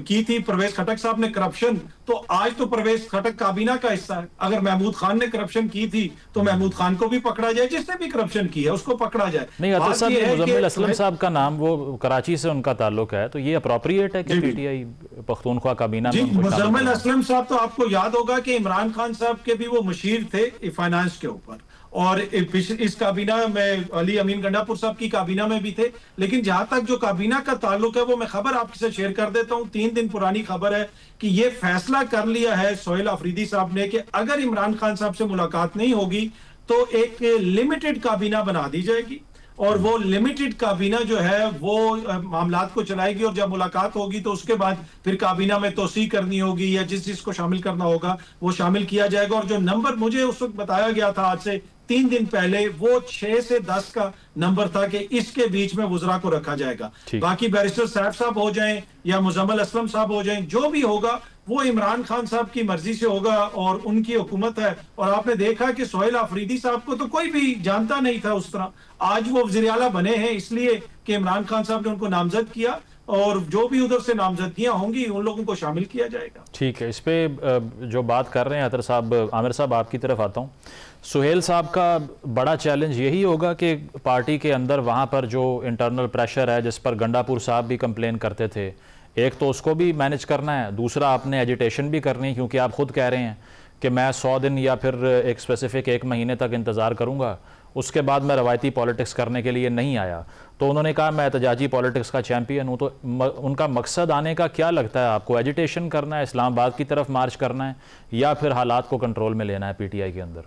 की थी परवेज खटक साहब ने करप्शन, तो आज तो परवेज खटक काबीना का हिस्सा है। अगर महमूद खान ने करप्शन की थी तो महमूद खान को भी पकड़ा जाए, जिसने भी करप्शन की है उसको पकड़ा जाए। नहीं, अतर साहब, मुजम्मिल असलम साहब का नाम, वो कराची से उनका ताल्लुक है, तो ये अप्रोप्रिएट है कि PTI पख्तूनख्वा काबीना में? मुजम्मिल असलम साहब तो आपको याद होगा कि इमरान खान साहब के भी वो मुशीर थे फाइनेंस के ऊपर, और इस काबीना में अली अमीन गंडापुर साहब की काबीना में भी थे। लेकिन जहां तक जो काबीना का ताल्लुक है, वो मैं खबर आपके साथ शेयर कर देता हूं। 3 दिन पुरानी खबर है कि ये फैसला कर लिया है सुहेल अफरीदी साहब ने कि अगर इमरान खान साहब से मुलाकात नहीं होगी तो एक लिमिटेड काबीना बना दी जाएगी, और वो लिमिटेड काबीना जो है वो मामलात को चलाएगी, और जब मुलाकात होगी तो उसके बाद फिर काबीना में तोसी करनी होगी या जिस जिसको शामिल करना होगा वो शामिल किया जाएगा। और जो नंबर मुझे उस वक्त बताया गया था आज से 3 दिन पहले वो 6 से 10 का नंबर था कि इसके बीच में वुज़रा को रखा जाएगा। बाकी बैरिस्टर सैफ साहब हो जाएं या मुजम्मिल असलम साहब हो जाएं, जो भी होगा वो इमरान खान साहब की मर्जी से होगा और उनकी हुकूमत है। और आपने देखा कि सोहेल आफरीदी साहब को तो कोई भी जानता नहीं था उस तरह, आज वो वज़ीर आला बने हैं इसलिए कि इमरान खान साहब ने उनको नामजद किया, और जो भी उधर से नामजदगियां होंगी उन लोगों को शामिल किया जाएगा। ठीक है, इस पे जो बात कर रहे हैं अतर साहब, आमिर साहब आपकी तरफ आता हूँ। सुहेल साहब का बड़ा चैलेंज यही होगा कि पार्टी के अंदर वहाँ पर जो इंटरनल प्रेशर है, जिस पर गंडापुर साहब भी कंप्लेन करते थे, एक तो उसको भी मैनेज करना है, दूसरा आपने एजिटेशन भी करनी है, क्योंकि आप खुद कह रहे हैं कि मैं 100 दिन या फिर एक स्पेसिफिक 1 महीने तक इंतज़ार करूँगा, उसके बाद मैं रवायती पॉलिटिक्स करने के लिए नहीं आया। तो उन्होंने कहा मैं एहतजाजी पॉलिटिक्स का चैम्पियन हूँ। तो उनका मकसद आने का क्या लगता है आपको? एजिटेशन करना है, इस्लामाबाद की तरफ मार्च करना है, या फिर हालात को कंट्रोल में लेना है पीटीआई के अंदर?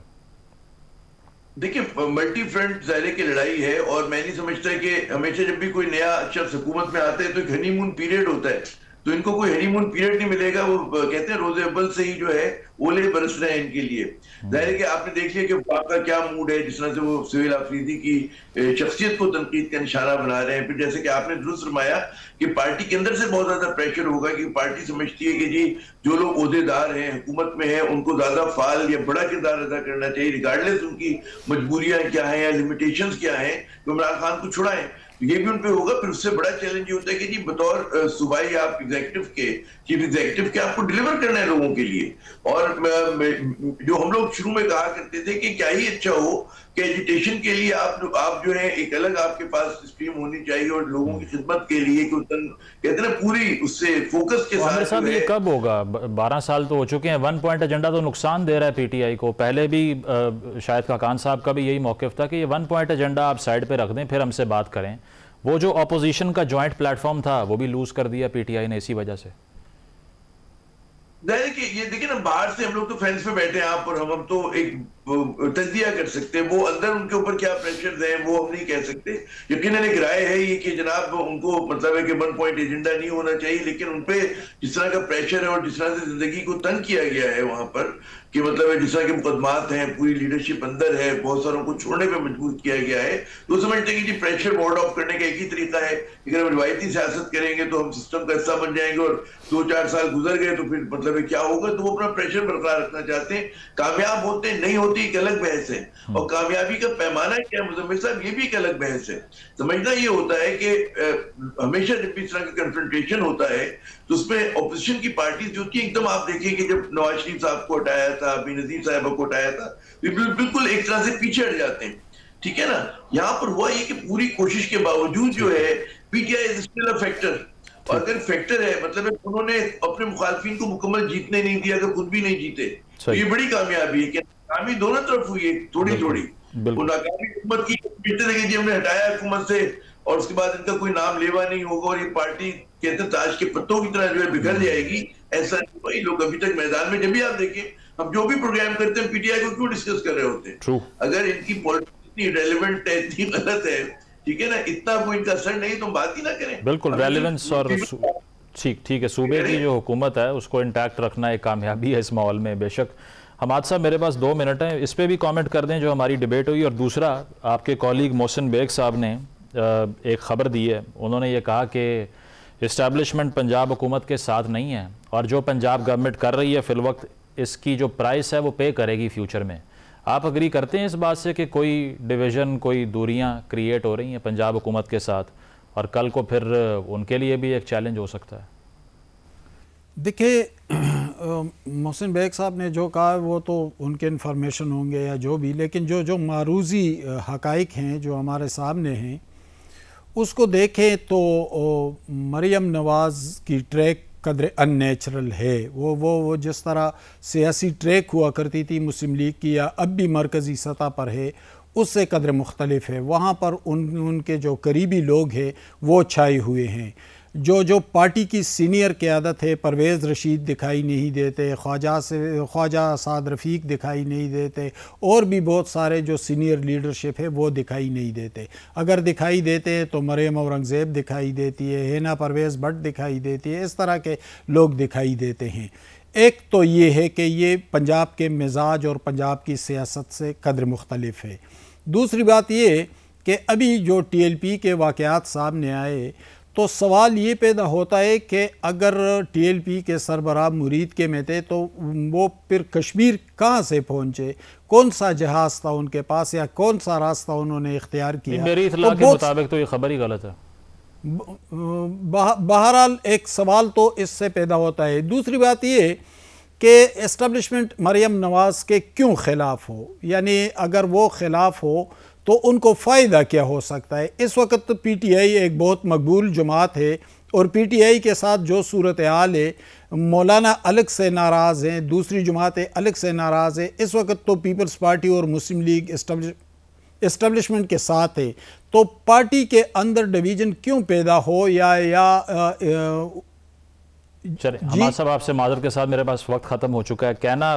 देखिए, मल्टी फ्रंट ज़ाहिर की लड़ाई है, और मैं नहीं समझता कि हमेशा जब भी कोई नया शख्स हुकूमत में आता है तो एक हनीमून पीरियड होता है, तो इनको कोई हनीमून पीरियड नहीं मिलेगा। वो कहते हैं रोजे अव्वल से ही जो है ओले बरस रहे हैं इनके लिए। जाहिर है कि आपने देख लिया कि आपका क्या मूड है, जिस तरह से वो सोहेल आफरीदी की शख्सियत को तनकीद का निशाना बना रहे हैं। फिर जैसे कि आपने दुरुस्त फरमाया कि पार्टी के अंदर से बहुत ज्यादा प्रेशर होगा, कि पार्टी समझती है कि जी जो लोग ओहदेदार हैं, हुकूमत में हैं, उनको ज्यादा फाल या बड़ा किरदार अदा करना चाहिए, रिगार्डलेस उनकी मजबूरियां क्या हैं या लिमिटेशंस क्या हैं, तो इमरान खान को छुड़ाएं। ये भी उन पे होगा। फिर उससे बड़ा चैलेंज ये होता है कि जी बतौर सूबाई आप एग्जीक्यूटिव के, चीफ एग्जीक्यूटिव के, आपको डिलीवर करना है लोगों के लिए। और जो हम लोग शुरू में कहा करते थे कि क्या ही अच्छा हो कि एजुटेशन के लिए आप जो है एक अलग आपके पास स्ट्रीम होनी चाहिए, और लोगों की खिदमत के लिए कहते हैं ना पूरी उससे फोकस के साथ। साहब ये कब होगा? 12 साल तो हो चुके हैं। 1 पॉइंट एजेंडा तो नुकसान दे रहा है पीटीआई को। पहले भी शायद खाकान साहब का भी यही मौक़िफ़ था कि ये 1 पॉइंट एजेंडा आप साइड पे रख दें, फिर हमसे बात करें। वो जो अपोजिशन का जॉइंट प्लेटफॉर्म था वो भी लूज कर दिया पीटीआई ने इसी वजह से। ये देखिए ना, बाहर से हम लोग तो फेंस पे बैठे हैं आप, और हम तो एक तज्जिया कर सकते हैं। वो अंदर उनके ऊपर क्या प्रेशर हैं वो हम नहीं कह सकते। यकीनन एक राय है ये कि जनाब उनको मतलब है कि 1 पॉइंट एजेंडा नहीं होना चाहिए, लेकिन उनपे जिस तरह का प्रेशर है और जिस तरह से जिंदगी को तंग किया गया है वहां पर, कि मतलब है जिस तरह के मुकदमात हैं, पूरी लीडरशिप अंदर है, बहुत सारों को छोड़ने पे मजबूर किया गया है, तो समझते हैं कि जी प्रेशर बोर्ड ऑफ करने का एक ही तरीका है। अगर हम रिवायती सियासत करेंगे तो हम सिस्टम का हिस्सा बन जाएंगे, और 2-4 साल गुजर गए तो फिर मतलब है क्या होगा। तो वो अपना प्रेशर बरकरार रखना चाहते हैं। कामयाब होते हैं नहीं होती एक अलग बहस है, और कामयाबी का पैमाना क्या है मुजम्मिल साहब, ये भी एक अलग बहस है। समझना ये होता है कि हमेशा जब भी इस तरह का कन्फ्रंटेशन होता है तो उसमें ऑपोजिशन की पार्टी जो थी, एकदम आप देखिए कि जब नवाज शरीफ साहब को हटाया था, बेनजीर साहब को हटाया था, बिल्कुल एक तरह से पीछे हट जाते हैं। ठीक है ना, यहाँ पर हुआ ये कि पूरी कोशिश के बावजूद जो है PTI is still a factor. और अगर फैक्टर है मतलब उन्होंने अपने मुखालफिन को मुकम्मल जीतने नहीं दिया, अगर खुद भी नहीं जीते, तो ये बड़ी कामयाबी है कि नाकामी दोनों तरफ हुई है, थोड़ी थोड़ी। वो नाकामी हुकूमत की कि जी हमने हटाया हुकूमत से, और उसके बाद इनका कोई नाम लेवा नहीं होगा, और ये पार्टी कहते हैं ताश के पत्तों की तरह जो है बिखर जाएगी। ऐसा नहीं हुआ। लोग अभी तक मैदान में, जब भी आप देखें हम जो भी प्रोग्राम करते हैं पीटीआई को क्यों डिस्कस कर रहे होते हैं? अगर इनकी पॉलिटिक्स इतनी रेलेवेंट है, इतनी गलत है, ठीक है ना, इतना कोई इनका असर नहीं तो बात ही ना करें। बिल्कुल रेलेवेंस और ठीक है, सूबे की जो हुकूमत है उसको इंटैक्ट रखना एक कामयाबी है इस माहौल में। बेशक हमाद साहब मेरे पास 2 मिनट हैं, इस पर भी कमेंट कर दें जो हमारी डिबेट हुई। और दूसरा, आपके कॉलीग मोहसिन बेग साहब ने एक ख़बर दी है। उन्होंने ये कहा कि इस्टेब्लिशमेंट पंजाब हुकूमत के साथ नहीं है, और जो पंजाब गवर्नमेंट कर रही है फ़िलवक्त इसकी जो प्राइस है वो पे करेगी फ्यूचर में। आप अग्री करते हैं इस बात से कि कोई डिवीज़न, कोई दूरियां क्रिएट हो रही हैं पंजाब हुकूमत के साथ, और कल को फिर उनके लिए भी एक चैलेंज हो सकता है? देखिए, मोहसिन बेग साहब ने जो कहा वो तो उनके इन्फॉर्मेशन होंगे या जो भी, लेकिन जो मारूजी हकाइक हैं जो हमारे सामने हैं उसको देखें तो मरियम नवाज़ की ट्रैक कदर अननेचुरल है। वो जिस तरह सियासी ट्रैक हुआ करती थी मुस्लिम लीग की, या अब भी मरकज़ी सतह पर है, उससे कदर मुख्तलिफ है। वहाँ पर उनके जो करीबी लोग हैं वो छाए हुए हैं। जो पार्टी की सीनियर क़यादत है, परवेज़ रशीद दिखाई नहीं देते, ख्वाजा साद रफ़ीक दिखाई नहीं देते, और भी बहुत सारे जो सीनियर लीडरशिप है वो दिखाई नहीं देते। अगर दिखाई देते हैं तो मरियम औरंगज़ेब दिखाई देती है, हेना परवेज़ भट्ट दिखाई देती है, इस तरह के लोग दिखाई देते हैं। एक तो ये है कि ये पंजाब के मिजाज और पंजाब की सियासत से कदर मुख्तलिफ है। दूसरी बात ये कि अभी जो TLP के वाक़यात सामने आए तो सवाल ये पैदा होता है कि अगर TLP के सरबराह मुरीद के में थे तो वो फिर कश्मीर कहाँ से पहुँचे, कौन सा जहाज़ था उनके पास या कौन सा रास्ता उन्होंने इख्तियार किया। मेरी इत्तला के मुताबिक तो ये खबर ही गलत है। बहरहाल एक सवाल तो इससे पैदा होता है। दूसरी बात ये कि एस्टेब्लिशमेंट मरियम नवाज़ के क्यों ख़िलाफ़ हो, यानी अगर वो ख़िलाफ़ हो तो उनको फ़ायदा क्या हो सकता है। इस वक्त PTI एक बहुत मकबूल जमात है और PTI के साथ जो सूरत हाल है, मौलाना अलग से नाराज़ हैं, दूसरी जमातें अलग से नाराज़ हैं। इस वक्त तो पीपल्स पार्टी और मुस्लिम लीग एस्टेब्लिशमेंट के साथ है, तो पार्टी के अंदर डिवीज़न क्यों पैदा हो या चले हमारे साहब आपसे माजरत के साथ मेरे पास वक्त ख़त्म हो चुका है। कहना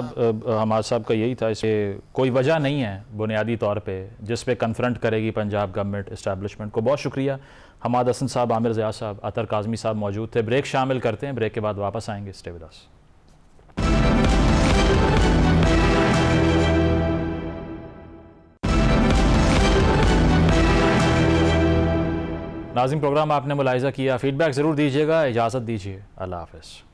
हमारे साहब का यही था, इसे कोई वजह नहीं है बुनियादी तौर पे जिस पे कन्फ्रंट करेगी पंजाब गवर्नमेंट इस्टेब्लिशमेंट को। बहुत शुक्रिया। हमाद हसन साहब, आमिर ज़िया साहब, अतर काज़मी साहब मौजूद थे। ब्रेक शामिल करते हैं, ब्रेक के बाद वापस आएंगे। Stay with us. नाज़रीन, प्रोग्राम आपने मुलाहिज़ा किया, फ़ीडबैक ज़रूर दीजिएगा। इजाज़त दीजिए, अल्लाह हाफ़िज़।